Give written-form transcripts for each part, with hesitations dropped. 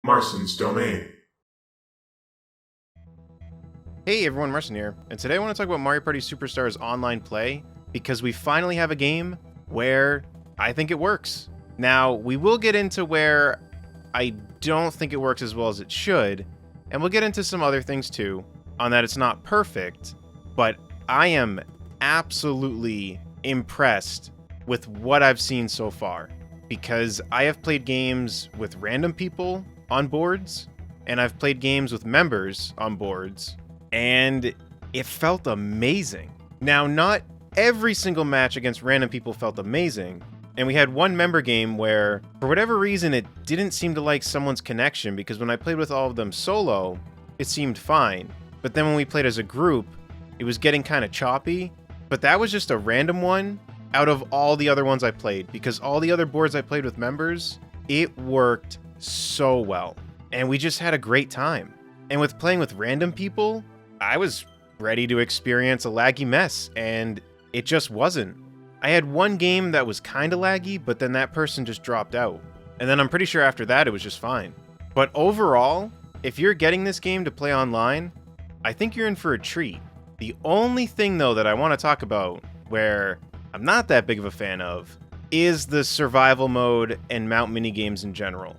Marston's Domain. Hey everyone, Marson here, and today I want to talk about Mario Party Superstars online play because we finally have a game where I think it works. Now, we will get into where I don't think it works as well as it should, and we'll get into some other things too, on that it's not perfect, but I am absolutely impressed with what I've seen so far, because I have played games with random people on boards, and I've played games with members on boards, and it felt amazing. Now, not every single match against random people felt amazing, and we had one member game where, for whatever reason, it didn't seem to like someone's connection, because when I played with all of them solo, it seemed fine. But then when we played as a group, it was getting kind of choppy, but that was just a random one out of all the other ones I played, because all the other boards I played with members, it worked so well, and we just had a great time. And with playing with random people, I was ready to experience a laggy mess, and it just wasn't. I had one game that was kind of laggy, but then that person just dropped out. And then I'm pretty sure after that it was just fine. But overall, if you're getting this game to play online, I think you're in for a treat. The only thing though that I want to talk about, where I'm not that big of a fan of, is the survival mode and mount minigames in general.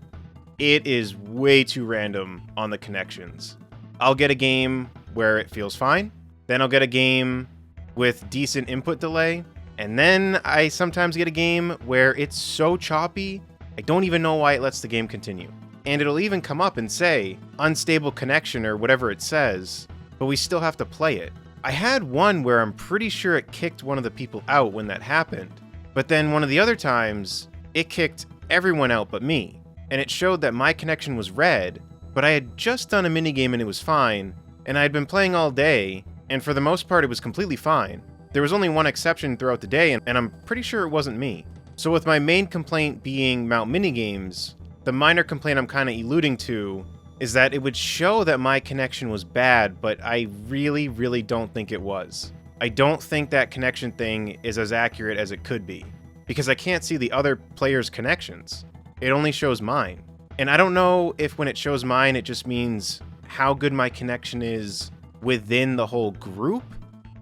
It is way too random on the connections. I'll get a game where it feels fine, then I'll get a game with decent input delay, and then I sometimes get a game where it's so choppy, I don't even know why it lets the game continue. And it'll even come up and say, unstable connection or whatever it says, but we still have to play it. I had one where I'm pretty sure it kicked one of the people out when that happened, but then one of the other times, it kicked everyone out but me, and it showed that my connection was red, but I had just done a minigame and it was fine, and I had been playing all day, and for the most part it was completely fine. There was only one exception throughout the day, and I'm pretty sure it wasn't me. So with my main complaint being mount minigames, the minor complaint I'm kind of alluding to is that it would show that my connection was bad, but I really don't think it was. I don't think that connection thing is as accurate as it could be, because I can't see the other players' connections. It only shows mine. And I don't know if when it shows mine, it just means how good my connection is within the whole group,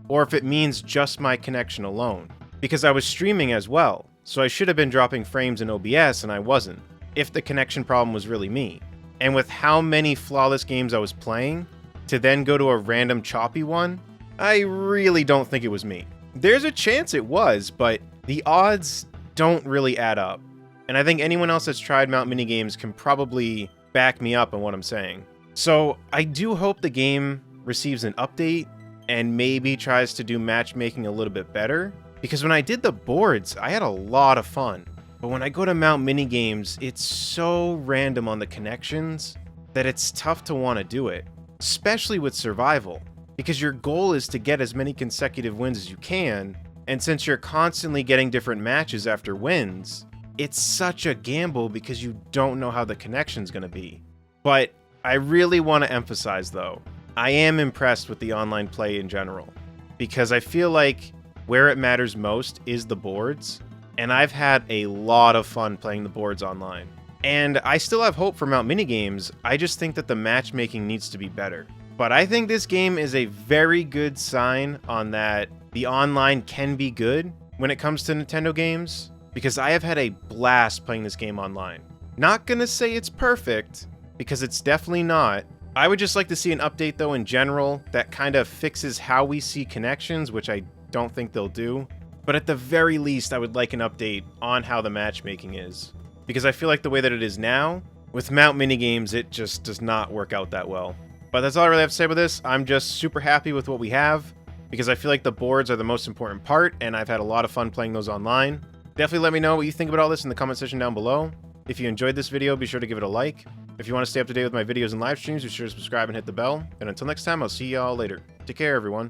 or if it means just my connection alone. Because I was streaming as well, so I should have been dropping frames in OBS and I wasn't, if the connection problem was really me. And with how many flawless games I was playing, to then go to a random choppy one, I really don't think it was me. There's a chance it was, but the odds don't really add up. And I think anyone else that's tried mount minigames can probably back me up on what I'm saying. So I do hope the game receives an update and maybe tries to do matchmaking a little bit better, because when I did the boards, I had a lot of fun. But when I go to mount minigames, it's so random on the connections that it's tough to want to do it, especially with survival, because your goal is to get as many consecutive wins as you can, and since you're constantly getting different matches after wins, it's such a gamble because you don't know how the connection's going to be. But I really want to emphasize though, I am impressed with the online play in general, because I feel like where it matters most is the boards, and I've had a lot of fun playing the boards online. And I still have hope for mount minigames, I just think that the matchmaking needs to be better. But I think this game is a very good sign on that the online can be good when it comes to Nintendo games, because I have had a blast playing this game online. Not gonna say it's perfect, because it's definitely not. I would just like to see an update though in general that kind of fixes how we see connections, which I don't think they'll do. But at the very least, I would like an update on how the matchmaking is, because I feel like the way that it is now, with mount minigames, it just does not work out that well. But that's all I really have to say about this. I'm just super happy with what we have, because I feel like the boards are the most important part, and I've had a lot of fun playing those online. Definitely let me know what you think about all this in the comment section down below. If you enjoyed this video, be sure to give it a like. If you want to stay up to date with my videos and live streams, be sure to subscribe and hit the bell. And until next time, I'll see y'all later. Take care, everyone.